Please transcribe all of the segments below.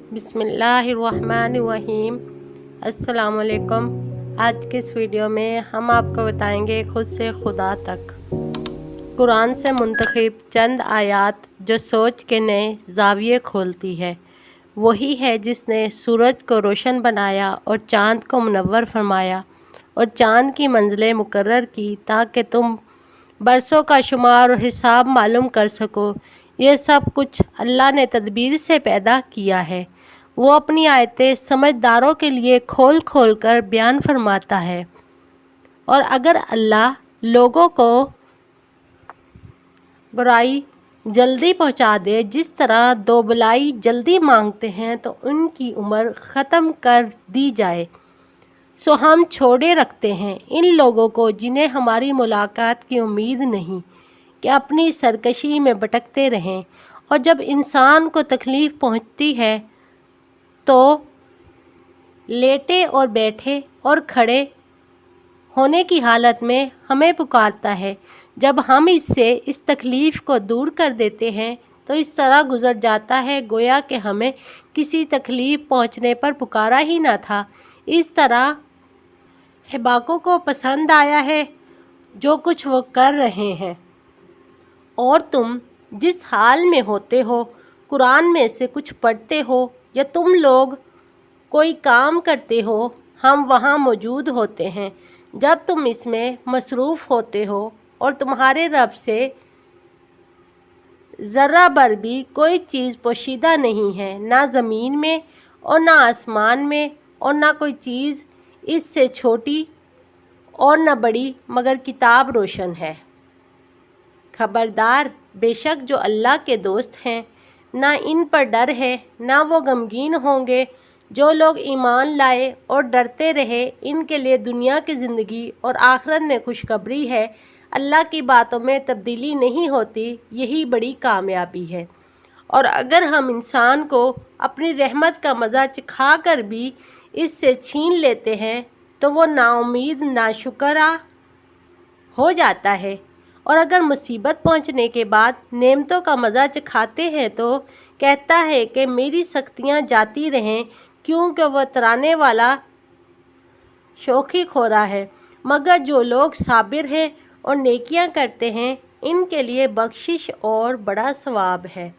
बिस्मिल्लाहिर्रहमानिर्रहीम। अस्सलाम वालेकुम। आज के इस वीडियो में हम आपको बताएंगे खुद से खुदा तक, कुरान से मुंतखब चंद आयात जो सोच के नए ज़ाविये खोलती है। वही है जिसने सूरज को रोशन बनाया और चाँद को मुनव्वर फरमाया और चाँद की मंजिलें मुकर्रर की ताकि तुम बरसों का शुमार और हिसाब मालूम कर सको। ये सब कुछ अल्लाह ने तदबीर से पैदा किया है। वो अपनी आयतें समझदारों के लिए खोल खोल कर बयान फरमाता है। और अगर अल्लाह लोगों को बुराई जल्दी पहुंचा दे, जिस तरह दो भलाई जल्दी मांगते हैं तो उनकी उम्र ख़त्म कर दी जाए, सो हम छोड़े रखते हैं इन लोगों को जिन्हें हमारी मुलाकात की उम्मीद नहीं, कि अपनी सरकशी में भटकते रहें। और जब इंसान को तकलीफ़ पहुंचती है तो लेटे और बैठे और खड़े होने की हालत में हमें पुकारता है। जब हम इससे इस तकलीफ़ को दूर कर देते हैं तो इस तरह गुज़र जाता है गोया कि हमें किसी तकलीफ़ पहुंचने पर पुकारा ही ना था। इस तरह हिबाकों को पसंद आया है जो कुछ वो कर रहे हैं। और तुम जिस हाल में होते हो, कुरान में से कुछ पढ़ते हो या तुम लोग कोई काम करते हो, हम वहाँ मौजूद होते हैं जब तुम इसमें मसरूफ़ होते हो। और तुम्हारे रब से ज़र्रा भर भी कोई चीज़ पोशीदा नहीं है, ना ज़मीन में और ना आसमान में, और ना कोई चीज़ इससे छोटी और न बड़ी मगर किताब रोशन है। खबरदार, बेशक जो अल्लाह के दोस्त हैं, ना इन पर डर है ना वो गमगीन होंगे। जो लोग ईमान लाए और डरते रहे, इनके लिए दुनिया की ज़िंदगी और आखिरत में खुशखबरी है। अल्लाह की बातों में तब्दीली नहीं होती, यही बड़ी कामयाबी है। और अगर हम इंसान को अपनी रहमत का मज़ा चखा कर भी इससे छीन लेते हैं तो वो नाउम्मीद नाशुक्रा हो जाता है। और अगर मुसीबत पहुंचने के बाद नेमतों का मज़ा चखाते हैं तो कहता है कि मेरी सख्तियां जाती रहें, क्योंकि वह तराने वाला शौखी खोरा है। मगर जो लोग साबिर हैं और नेकियां करते हैं, इनके लिए बख्शिश और बड़ा सवाब है।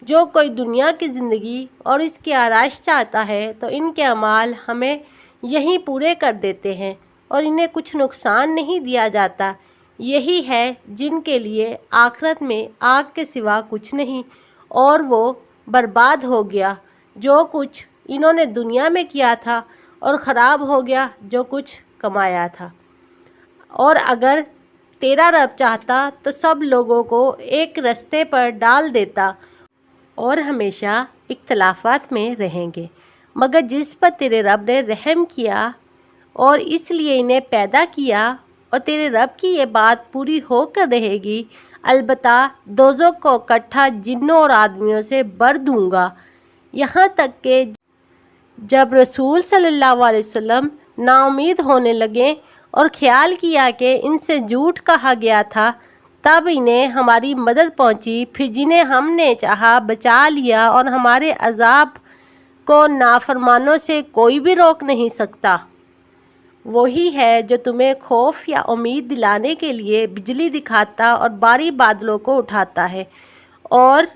जो कोई दुनिया की ज़िंदगी और इसकी आराइश चाहता है तो इनके अमाल हमें यहीं पूरे कर देते हैं और इन्हें कुछ नुकसान नहीं दिया जाता। यही है जिनके लिए आखिरत में आग के सिवा कुछ नहीं, और वो बर्बाद हो गया जो कुछ इन्होंने दुनिया में किया था, और ख़राब हो गया जो कुछ कमाया था। और अगर तेरा रब चाहता तो सब लोगों को एक रास्ते पर डाल देता और हमेशा इख्तलाफात में रहेंगे, मगर जिस पर तेरे रब ने रहम किया और इसलिए इन्हें पैदा किया, और तेरे रब की ये बात पूरी होकर रहेगी। अलबत्ता दोज़ख को इकट्ठा जिन्नों और आदमियों से भर दूँगा, यहाँ तक कि जब रसूल सल्लल्लाहु अलैहि वसल्लम नाउम्मीद होने लगे और ख्याल किया कि इनसे झूठ कहा गया था, तब इन्हें हमारी मदद पहुंची। फिर जिन्हें हमने चाहा बचा लिया, और हमारे अज़ाब को नाफरमानों से कोई भी रोक नहीं सकता। वही है जो तुम्हें खौफ या उम्मीद दिलाने के लिए बिजली दिखाता और बारी बादलों को उठाता है, और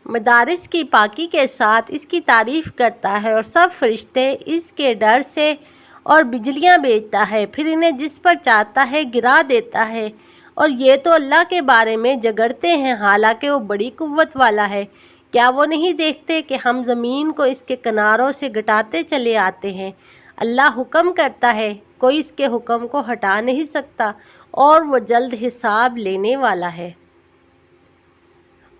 मदारिस की पाकी के साथ इसकी तारीफ़ करता है, और सब फरिश्ते इसके डर से और बिजलियां भेजता है। फिर इन्हें जिस पर चाहता है गिरा देता है। और ये तो अल्लाह के बारे में झगड़ते हैं, हालांकि वो बड़ी कुव्वत वाला है। क्या वो नहीं देखते कि हम ज़मीन को इसके किनारों से घटाते चले आते हैं? अल्लाह हुक्म करता है, कोई इसके हुक्म को हटा नहीं सकता, और वो जल्द हिसाब लेने वाला है।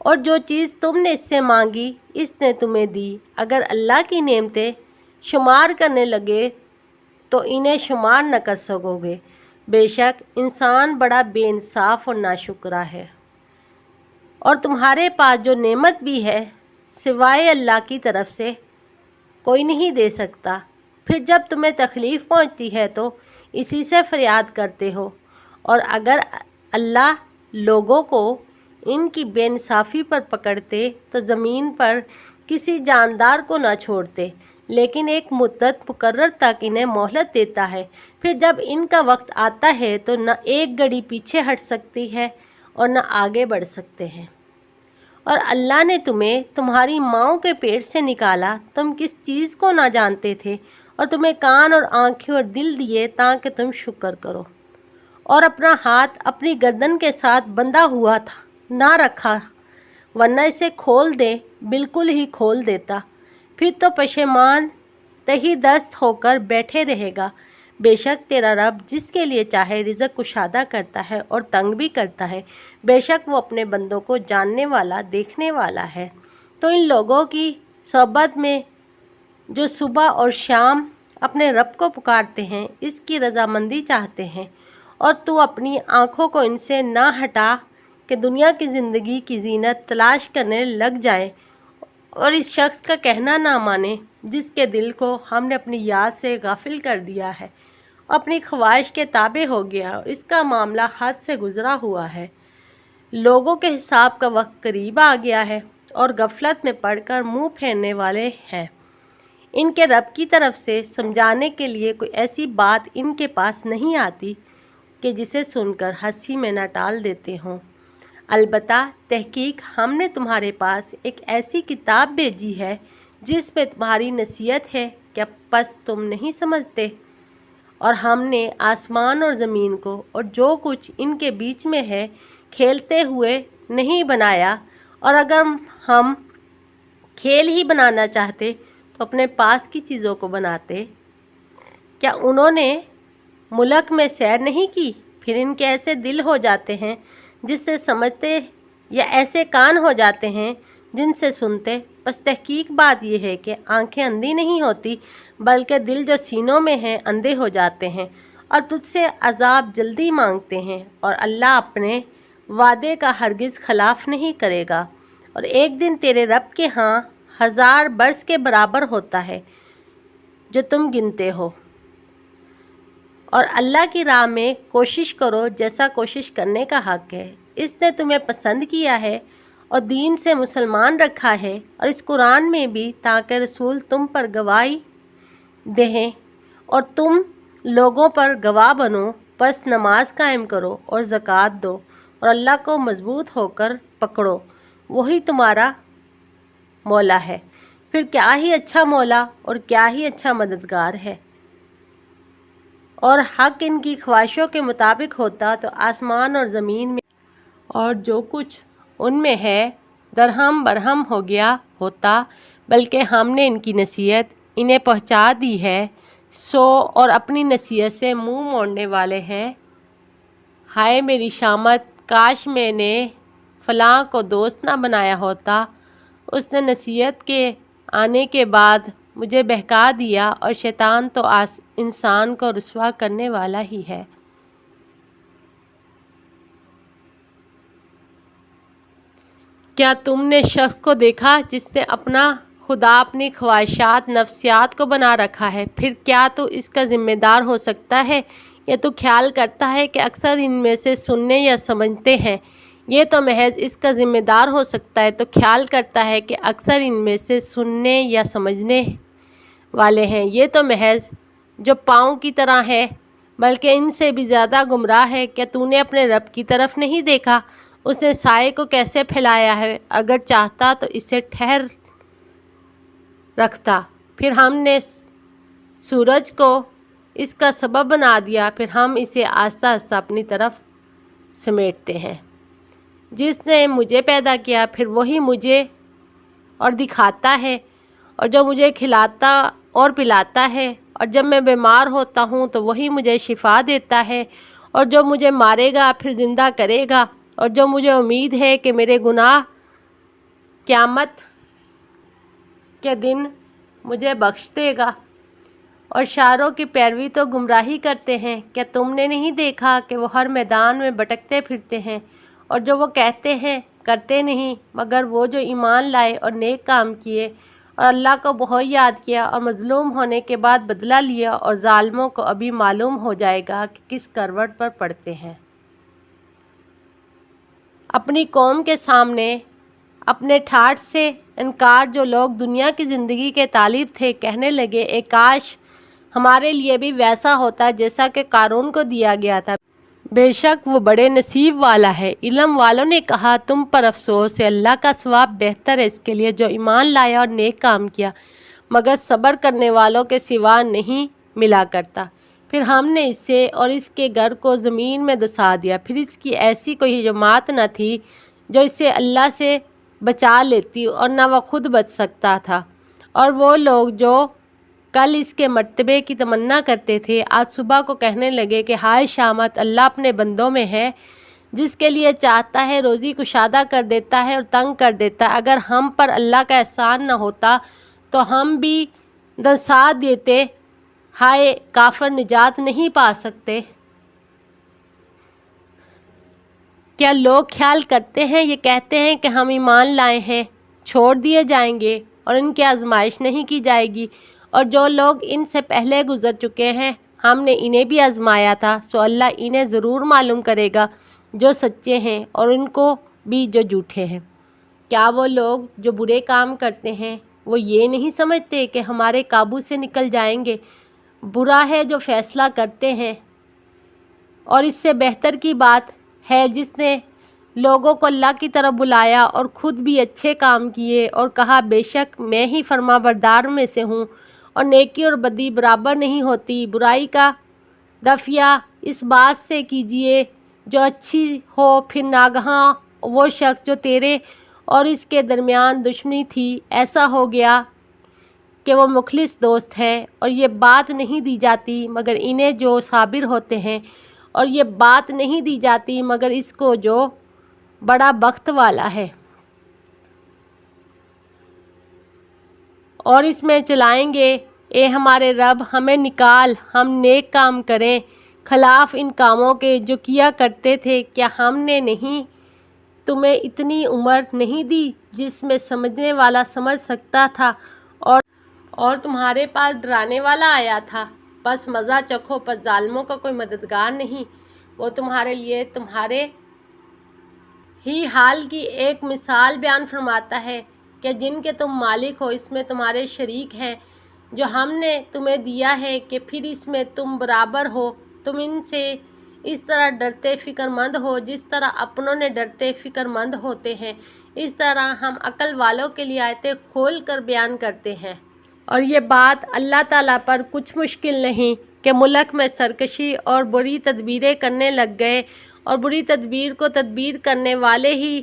और जो चीज़ तुमने इससे मांगी इसने तुम्हें दी। अगर अल्लाह की नेमतें शुमार करने लगे तो इन्हें शुमार न कर सकोगे। बेशक इंसान बड़ा बेइंसाफ और नाशुक्रा है। और तुम्हारे पास जो नेमत भी है सिवाय अल्लाह की तरफ से कोई नहीं दे सकता। फिर जब तुम्हें तकलीफ़ पहुंचती है तो इसी से फरियाद करते हो। और अगर अल्लाह लोगों को इनकी बेइंसाफ़ी पर पकड़ते तो ज़मीन पर किसी जानदार को न छोड़ते, लेकिन एक मुद्दत मुकर्रर तक इन्हें मोहलत देता है। फिर जब इनका वक्त आता है तो न एक घड़ी पीछे हट सकती है और न आगे बढ़ सकते हैं। और अल्लाह ने तुम्हें तुम्हारी माँओं के पेट से निकाला, तुम किस चीज़ को ना जानते थे, और तुम्हें कान और आँखें और दिल दिए ताकि तुम शुक्र करो। और अपना हाथ अपनी गर्दन के साथ बंधा हुआ था ना रखा, वरना इसे खोल दे, बिल्कुल ही खोल देता, फिर तो पशेमान तही दस्त होकर बैठे रहेगा। बेशक तेरा रब जिसके लिए चाहे रिज़्क़ कुशादा करता है और तंग भी करता है, बेशक वो अपने बंदों को जानने वाला, देखने वाला है। तो इन लोगों की सोहबत में जो सुबह और शाम अपने रब को पुकारते हैं, इसकी रज़ामंदी चाहते हैं, और तू अपनी आँखों को इनसे ना हटा कि दुनिया की ज़िंदगी की ज़ीनत तलाश करने लग जाए और इस शख्स का कहना ना माने जिसके दिल को हमने अपनी याद से गाफिल कर दिया है, अपनी ख्वाहिश के ताबे हो गया और इसका मामला हद से गुज़रा हुआ है। लोगों के हिसाब का वक्त करीब आ गया है और गफलत में पड़कर मुंह फेरने वाले हैं। इनके रब की तरफ से समझाने के लिए कोई ऐसी बात इनके पास नहीं आती कि जिसे सुनकर हंसी में न टाल देते हों। अलबत्ता तहकीक हमने तुम्हारे पास एक ऐसी किताब भेजी है जिस में तुम्हारी नसीहत है, क्या बस तुम नहीं समझते? और हमने आसमान और ज़मीन को और जो कुछ इनके बीच में है खेलते हुए नहीं बनाया, और अगर हम खेल ही बनाना चाहते तो अपने पास की चीज़ों को बनाते। क्या उन्होंने मुल्क में सैर नहीं की? फिर इनके ऐसे दिल हो जाते हैं जिससे समझते, या ऐसे कान हो जाते हैं जिनसे सुनते। बस तहकीक बात यह है कि आंखें अंधी नहीं होती, बल्कि दिल जो सीनों में हैं अंधे हो जाते हैं और तुझसे अजाब जल्दी मांगते हैं। और अल्लाह अपने वादे का हरगिज़ खिलाफ नहीं करेगा। और एक दिन तेरे रब के यहाँ 1000 बरस के बराबर होता है जो तुम गिनते हो। और अल्लाह की राह में कोशिश करो जैसा कोशिश करने का हक़ है। इसने तुम्हें पसंद किया है और दीन से मुसलमान रखा है, और इस कुरान में भी, ताकि रसूल तुम पर गवाही दें और तुम लोगों पर गवाह बनो। बस नमाज कायम करो और ज़कात दो और अल्लाह को मजबूत होकर पकड़ो, वही तुम्हारा मौला है। फिर क्या ही अच्छा मौला और क्या ही अच्छा मददगार है। और हक़ इनकी ख्वाहिशों के मुताबिक होता तो आसमान और ज़मीन में और जो कुछ उनमें है दरहम बरहम हो गया होता, बल्कि हमने इनकी नसीहत इन्हें पहुंचा दी है, सो और अपनी नसीहत से मुंह मोड़ने वाले हैं। हाय मेरी शामत, काश मैंने फ़लाँ को दोस्त ना बनाया होता। उसने नसीहत के आने के बाद मुझे बहका दिया, और शैतान तो इंसान को रुसवा करने वाला ही है। क्या तुमने शख्स को देखा जिसने अपना खुदा अपनी ख्वाहिशात नफ्सियात को बना रखा है? फिर क्या तो इसका ज़िम्मेदार हो सकता है? या तो ख्याल करता है कि अक्सर इनमें से सुनने या समझते हैं? ये तो महज इसका ज़िम्मेदार हो सकता है तो ख्याल करता है कि अक्सर इनमें से सुनने या समझने वाले हैं। ये तो महज जो पाँव की तरह है, बल्कि इनसे भी ज़्यादा गुमराह है। क्या तूने अपने रब की तरफ नहीं देखा? उसने साए को कैसे फैलाया है, अगर चाहता तो इसे ठहर रखता। फिर हमने सूरज को इसका सबब बना दिया, फिर हम इसे आस्ता आस्ता अपनी तरफ समेटते हैं। जिसने मुझे पैदा किया फिर वही मुझे और दिखाता है, और जो मुझे खिलाता और पिलाता है, और जब मैं बीमार होता हूँ तो वही मुझे शिफा देता है, और जो मुझे मारेगा फिर ज़िंदा करेगा, और जो मुझे उम्मीद है कि मेरे गुनाह क़यामत के दिन मुझे बख्श देगा। और शारों की पैरवी तो गुमराही करते हैं। क्या तुमने नहीं देखा कि वो हर मैदान में भटकते फिरते हैं, और जो वो कहते हैं करते नहीं, मगर वो जो ईमान लाए और नेक काम किए और अल्लाह को बहुत याद किया और मज़लूम होने के बाद बदला लिया। और ज़ालिमों को अभी मालूम हो जाएगा कि किस करवट पर पड़ते हैं। अपनी कौम के सामने اپنے ٹھاٹھ سے انکار جو لوگ دنیا کی زندگی کے طالب تھے کہنے لگے اے کاش ہمارے لیے بھی ویسا ہوتا جیسا کہ قارون کو دیا گیا تھا، بے شک وہ بڑے نصیب والا ہے۔ علم والوں نے کہا تم پر افسوس ہے، اللہ کا ثواب بہتر ہے اس کے لیے جو ایمان لایا اور نیک کام کیا، مگر صبر کرنے والوں کے سوا نہیں ملا کرتا۔ پھر ہم نے اسے اور اس کے گھر کو زمین میں دسا دیا، پھر اس کی ایسی کوئی جماعت نہ تھی جو اسے اللہ سے بچا لیتی اور نہ وہ خود بچ سکتا تھا۔ اور وہ لوگ جو کل اس کے مرتبے کی تمنا کرتے تھے آج صبح کو کہنے لگے کہ ہائے شامت، اللہ اپنے بندوں میں ہے جس کے لیے چاہتا ہے روزی کشادہ کر دیتا ہے اور تنگ کر دیتا ہے۔ اگر ہم پر اللہ کا احسان نہ ہوتا تو ہم بھی دسا دیتے، ہائے کافر نجات نہیں پا سکتے۔ کیا لوگ خیال کرتے ہیں یہ کہتے ہیں کہ ہم ایمان لائے ہیں چھوڑ دیے جائیں گے اور ان کی آزمائش نہیں کی جائے گی، اور جو لوگ ان سے پہلے گزر چکے ہیں ہم نے انہیں بھی آزمایا تھا، سو اللہ انہیں ضرور معلوم کرے گا جو سچے ہیں اور ان کو بھی جو جھوٹے ہیں۔ کیا وہ لوگ جو برے کام کرتے ہیں وہ یہ نہیں سمجھتے کہ ہمارے قابو سے نکل جائیں گے؟ برا ہے جو فیصلہ کرتے ہیں، اور اس سے بہتر کی بات ہے جس نے لوگوں کو اللہ کی طرف بلایا اور خود بھی اچھے کام کیے اور کہا بے شک میں ہی فرما بردار میں سے ہوں، اور نیکی اور بدی برابر نہیں ہوتی۔ برائی کا دفعہ اس بات سے کیجیے جو اچھی ہو، پھر ناگہاں وہ شخص جو تیرے اور اس کے درمیان دشمنی تھی ایسا ہو گیا کہ وہ مخلص دوست ہے، اور یہ بات نہیں دی جاتی مگر انہیں جو صابر ہوتے ہیں، اور یہ بات نہیں دی جاتی مگر اس کو جو بڑا بخت والا ہے۔ اور اس میں چلائیں گے اے ہمارے رب ہمیں نکال، ہم نیک کام کریں خلاف ان کاموں کے جو کیا کرتے تھے۔ کیا ہم نے نہیں تمہیں اتنی عمر نہیں دی جس میں سمجھنے والا سمجھ سکتا تھا اور تمہارے پاس ڈرانے والا آیا تھا؟ بس مزہ چکھو، پس ظالموں کا کوئی مددگار نہیں۔ وہ تمہارے لیے تمہارے ہی حال کی ایک مثال بیان فرماتا ہے کہ جن کے تم مالک ہو اس میں تمہارے شریک ہیں جو ہم نے تمہیں دیا ہے کہ پھر اس میں تم برابر ہو، تم ان سے اس طرح ڈرتے فکر مند ہو جس طرح اپنوں نے ڈرتے فکر مند ہوتے ہیں۔ اس طرح ہم عقل والوں کے لیے آیتیں کھول کر بیان کرتے ہیں۔ اور یہ بات اللہ تعالیٰ پر کچھ مشکل نہیں کہ ملک میں سرکشی اور بری تدبیریں کرنے لگ گئے، اور بری تدبیر کو تدبیر کرنے والے ہی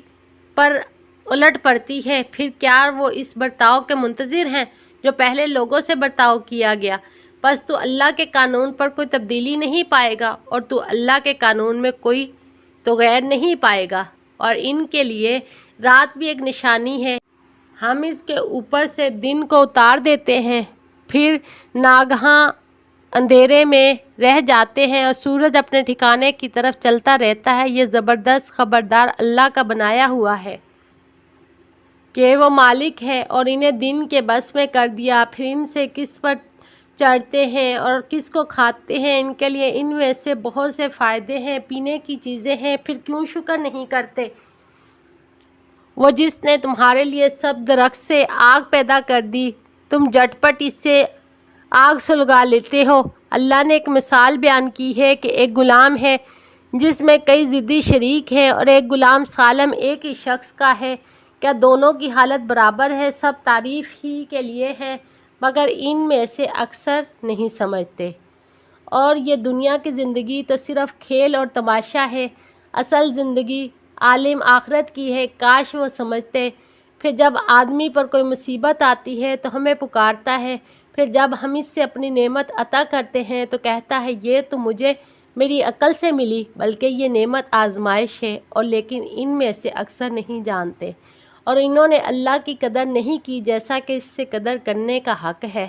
پر الٹ پڑتی ہے۔ پھر کیا وہ اس برتاؤ کے منتظر ہیں جو پہلے لوگوں سے برتاؤ کیا گیا؟ بس تو اللہ کے قانون پر کوئی تبدیلی نہیں پائے گا، اور تو اللہ کے قانون میں کوئی تغیر نہیں پائے گا۔ اور ان کے لیے رات بھی ایک نشانی ہے، ہم اس کے اوپر سے دن کو اتار دیتے ہیں، پھر ناگہاں اندھیرے میں رہ جاتے ہیں اور سورج اپنے ٹھکانے کی طرف چلتا رہتا ہے۔ یہ زبردست خبردار اللہ کا بنایا ہوا ہے کہ وہ مالک ہے اور انہیں دن کے بس میں کر دیا، پھر ان سے کس پر چڑھتے ہیں اور کس کو کھاتے ہیں، ان کے لیے ان میں سے بہت سے فائدے ہیں، پینے کی چیزیں ہیں، پھر کیوں شکر نہیں کرتے؟ وہ جس نے تمہارے لیے سب درخت سے آگ پیدا کر دی، تم جھٹ پٹ اس سے آگ سلگا لیتے ہو۔ اللہ نے ایک مثال بیان کی ہے کہ ایک غلام ہے جس میں کئی ضدی شریک ہیں، اور ایک غلام سالم ایک ہی شخص کا ہے۔ کیا دونوں کی حالت برابر ہے؟ سب تعریف ہی کے لیے ہیں مگر ان میں سے اکثر نہیں سمجھتے۔ اور یہ دنیا کی زندگی تو صرف کھیل اور تماشا ہے، اصل زندگی عالم آخرت کی ہے، کاش وہ سمجھتے۔ پھر جب آدمی پر کوئی مصیبت آتی ہے تو ہمیں پکارتا ہے، پھر جب ہم اس سے اپنی نعمت عطا کرتے ہیں تو کہتا ہے یہ تو مجھے میری عقل سے ملی، بلکہ یہ نعمت آزمائش ہے، اور لیکن ان میں سے اکثر نہیں جانتے، اور انہوں نے اللہ کی قدر نہیں کی جیسا کہ اس سے قدر کرنے کا حق ہے۔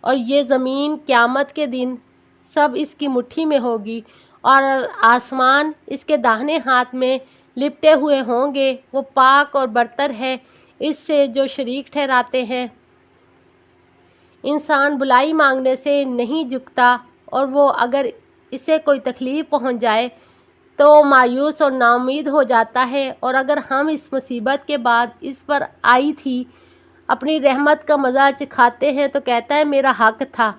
اور یہ زمین قیامت کے دن سب اس کی مٹھی میں ہوگی، اور آسمان اس کے داہنے ہاتھ میں لپٹے ہوئے ہوں گے۔ وہ پاک اور برتر ہے اس سے جو شریک ٹھہراتے ہیں۔ انسان بلائی مانگنے سے نہیں جھکتا، اور وہ اگر اسے کوئی تکلیف پہنچ جائے تو وہ مایوس اور ناامید ہو جاتا ہے، اور اگر ہم اس مصیبت کے بعد اس پر آئی تھی اپنی رحمت کا مزہ چکھاتے ہیں تو کہتا ہے میرا حق تھا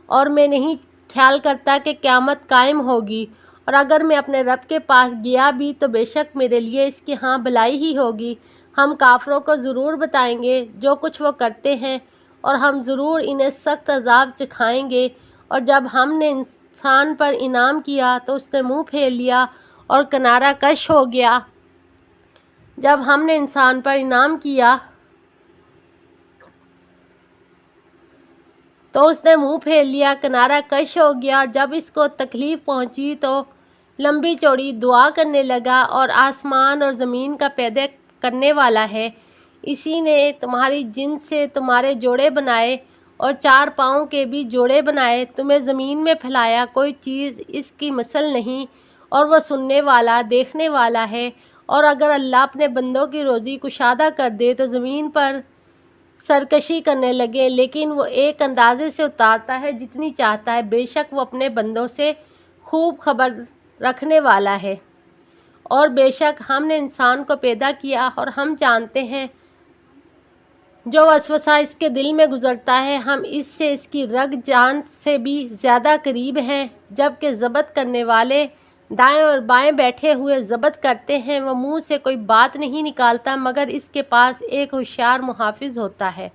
اور میں نہیں خیال کرتا کہ قیامت قائم ہوگی، اور اگر میں اپنے رب کے پاس گیا بھی تو بے شک میرے لیے اس کی ہاں بھلائی ہی ہوگی۔ ہم کافروں کو ضرور بتائیں گے جو کچھ وہ کرتے ہیں، اور ہم ضرور انہیں سخت عذاب چکھائیں گے۔ اور جب ہم نے انسان پر انعام کیا تو اس نے منہ پھیر لیا اور کنارہ کش ہو گیا۔ جب ہم نے انسان پر انعام کیا تو اس نے منہ پھیر لیا، کنارہ کش ہو گیا۔ جب اس کو تکلیف پہنچی تو لمبی چوڑی دعا کرنے لگا، اور آسمان اور زمین کا پیدا کرنے والا ہے، اسی نے تمہاری جنس سے تمہارے جوڑے بنائے اور 4 پاؤں کے بھی جوڑے بنائے، تمہیں زمین میں پھیلایا، کوئی چیز اس کی مثل نہیں، اور وہ سننے والا دیکھنے والا ہے۔ اور اگر اللہ اپنے بندوں کی روزی کشادہ کر دے تو زمین پر سرکشی کرنے لگے، لیکن وہ ایک اندازے سے اتارتا ہے جتنی چاہتا ہے، بے شک وہ اپنے بندوں سے خوب خبر رکھنے والا ہے۔ اور بے شک ہم نے انسان کو پیدا کیا اور ہم جانتے ہیں جو وسوسہ اس کے دل میں گزرتا ہے، ہم اس سے اس کی رگ جان سے بھی زیادہ قریب ہیں۔ جبکہ ضبط کرنے والے دائیں اور بائیں بیٹھے ہوئے ضبط کرتے ہیں، وہ منہ سے کوئی بات نہیں نکالتا مگر اس کے پاس ایک ہوشیار محافظ ہوتا ہے۔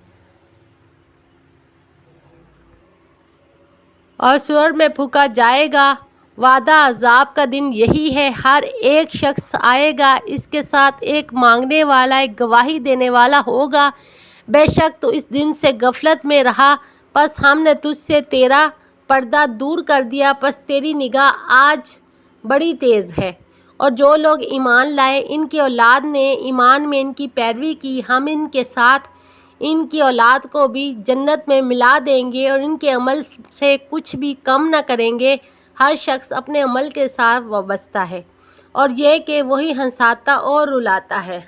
اور سور میں پھونکا جائے گا، وعدہ عذاب کا دن یہی ہے، ہر ایک شخص آئے گا، اس کے ساتھ ایک مانگنے والا، ایک گواہی دینے والا ہوگا۔ بے شک تو اس دن سے غفلت میں رہا، پس ہم نے تجھ سے تیرا پردہ دور کر دیا، پس تیری نگاہ آج بڑی تیز ہے۔ اور جو لوگ ایمان لائے ان کی اولاد نے ایمان میں ان کی پیروی کی، ہم ان کے ساتھ ان کی اولاد کو بھی جنت میں ملا دیں گے اور ان کے عمل سے کچھ بھی کم نہ کریں گے۔ ہر شخص اپنے عمل کے ساتھ وابستہ ہے، اور یہ کہ وہی ہنساتا اور رلاتا ہے۔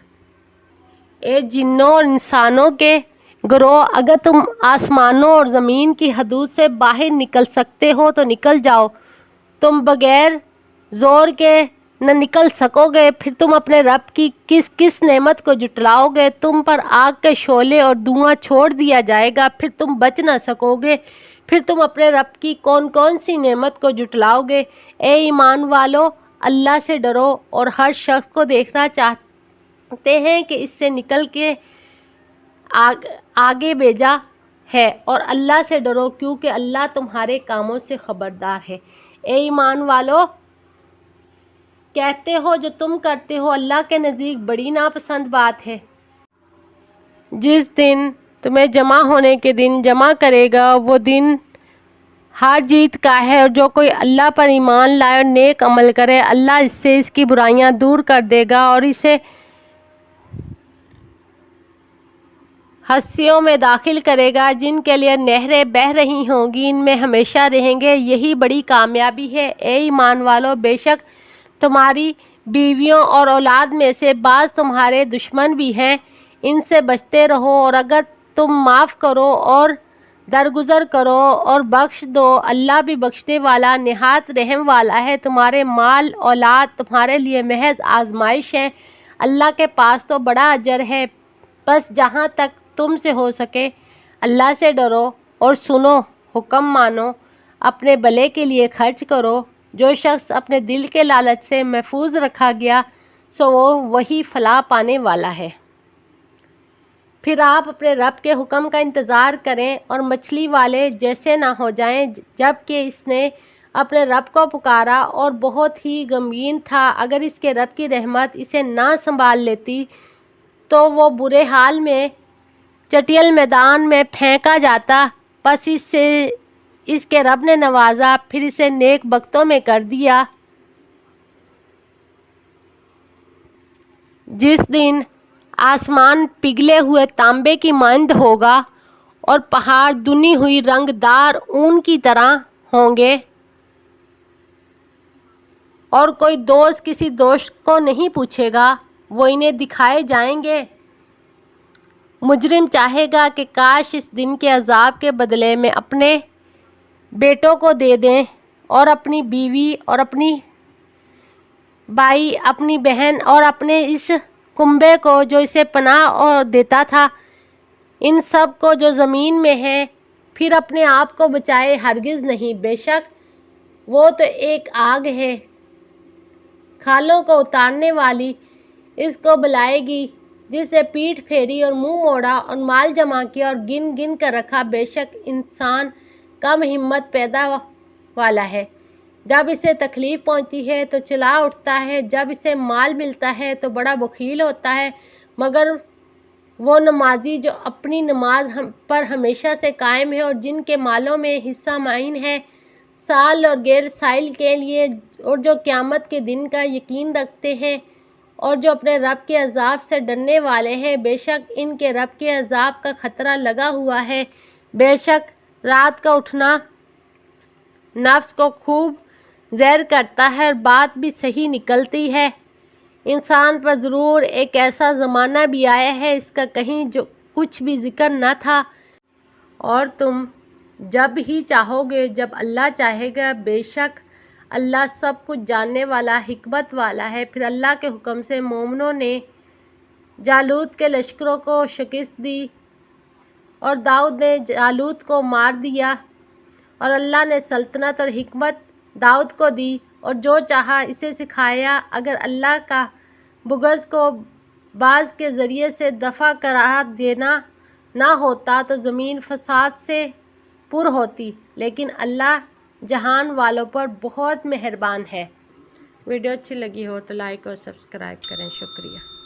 اے جنوں اور انسانوں کے گروہ، اگر تم آسمانوں اور زمین کی حدود سے باہر نکل سکتے ہو تو نکل جاؤ، تم بغیر زور کے نہ نکل سکو گے، پھر تم اپنے رب کی کس کس نعمت کو جھٹلاؤ گے؟ تم پر آگ کے شعلے اور دھواں چھوڑ دیا جائے گا، پھر تم بچ نہ سکو گے، پھر تم اپنے رب کی کون کون سی نعمت کو جھٹلاؤ گے؟ اے ایمان والو، اللہ سے ڈرو، اور ہر شخص کو دیکھنا چاہتے ہیں کہ اس سے نکل کے آگے بھیجا ہے، اور اللہ سے ڈرو کیونکہ اللہ تمہارے کاموں سے خبردار ہے۔ اے ایمان والو، کہتے ہو جو تم کرتے ہو اللہ کے نزدیک بڑی ناپسند بات ہے۔ جس دن تمہیں جمع ہونے کے دن جمع کرے گا، وہ دن ہار جیت کا ہے، اور جو کوئی اللہ پر ایمان لائے اور نیک عمل کرے، اللہ اس سے اس کی برائیاں دور کر دے گا اور اسے ہستیوں میں داخل کرے گا جن کے لیے نہریں بہہ رہی ہوں گی، ان میں ہمیشہ رہیں گے، یہی بڑی کامیابی ہے۔ اے ایمان والو، بے شک تمہاری بیویوں اور اولاد میں سے بعض تمہارے دشمن بھی ہیں، ان سے بچتے رہو، اور اگر تم معاف کرو اور درگزر کرو اور بخش دو، اللہ بھی بخشنے والا نہایت رحم والا ہے۔ تمہارے مال اولاد تمہارے لیے محض آزمائش ہے، اللہ کے پاس تو بڑا اجر ہے، بس جہاں تک تم سے ہو سکے اللہ سے ڈرو اور سنو، حکم مانو، اپنے بھلے کے لیے خرچ کرو۔ جو شخص اپنے دل کے لالچ سے محفوظ رکھا گیا سو وہی فلاح پانے والا ہے۔ پھر آپ اپنے رب کے حکم کا انتظار کریں اور مچھلی والے جیسے نہ ہو جائیں، جبکہ اس نے اپنے رب کو پکارا اور بہت ہی غمگین تھا۔ اگر اس کے رب کی رحمت اسے نہ سنبھال لیتی تو وہ برے حال میں چٹیل میدان میں پھینکا جاتا، پس اس سے اس کے رب نے نوازا، پھر اسے نیک بختوں میں کر دیا۔ جس دن آسمان پگھلے ہوئے تانبے کی مانند ہوگا اور پہاڑ دھنی ہوئی رنگ دار اون کی طرح ہوں گے، اور کوئی دوست کسی دوست کو نہیں پوچھے گا، وہ انہیں دکھائے جائیں گے۔ مجرم چاہے گا کہ کاش اس دن کے عذاب کے بدلے میں اپنے بیٹوں کو دے دیں اور اپنی بیوی اور اپنی भाई अपनी बहन और अपने इस कुंबे को जो इसे पनाह और देता था, इन सब को जो ज़मीन में है, फिर अपने आप को बचाए हरगिज़ नहीं। बेशक वो तो एक आग है खालों को उतारने वाली, इसको बुलाएगी जिसे पीठ फेरी और मुंह मोड़ा और माल जमा किया और गिन गिन कर रखा। बेशक इंसान कम हिम्मत पैदा वाला है। जब इसे तकलीफ़ पहुंचती है तो चिल्ला उठता है, जब इसे माल मिलता है तो बड़ा बखील होता है। मगर वो नमाजी जो अपनी नमाज पर हमेशा से कायम है और जिनके मालों में हिस्सा माइन है साल और गैर साइल के लिए, और जो क़यामत के दिन का यकीन रखते हैं और जो अपने रब के अज़ाब से डरने वाले हैं, बेशक इनके रब के अज़ाब का ख़तरा लगा हुआ है। बेशक रात का उठना नफ्स को खूब ज़हर करता है और बात भी सही निकलती है। इंसान पर ज़रूर एक ऐसा ज़माना भी आया है, इसका कहीं जो कुछ भी ज़िक्र न था, और तुम जब ही चाहोगे, जब अल्लाह चाहेगा। बेशक अल्लाह सब कुछ जानने वाला, हिकमत वाला है। फिर अल्लाह के हुक्म से मोमिनों ने जालूत के लश्करों को शिकस्त दी और दाऊद ने जालूत को मार दिया, और अल्लाह ने सल्तनत और हिकमत दाऊद को दी और जो चाहा इसे सिखाया। अगर अल्लाह का बुग़्ज़ को बाज़ के ज़रिए से दफ़ा करा देना ना होता तो ज़मीन फ़साद से पुर होती, लेकिन अल्लाह जहान वालों पर बहुत मेहरबान है। वीडियो अच्छी लगी हो तो लाइक और सब्सक्राइब करें। शुक्रिया।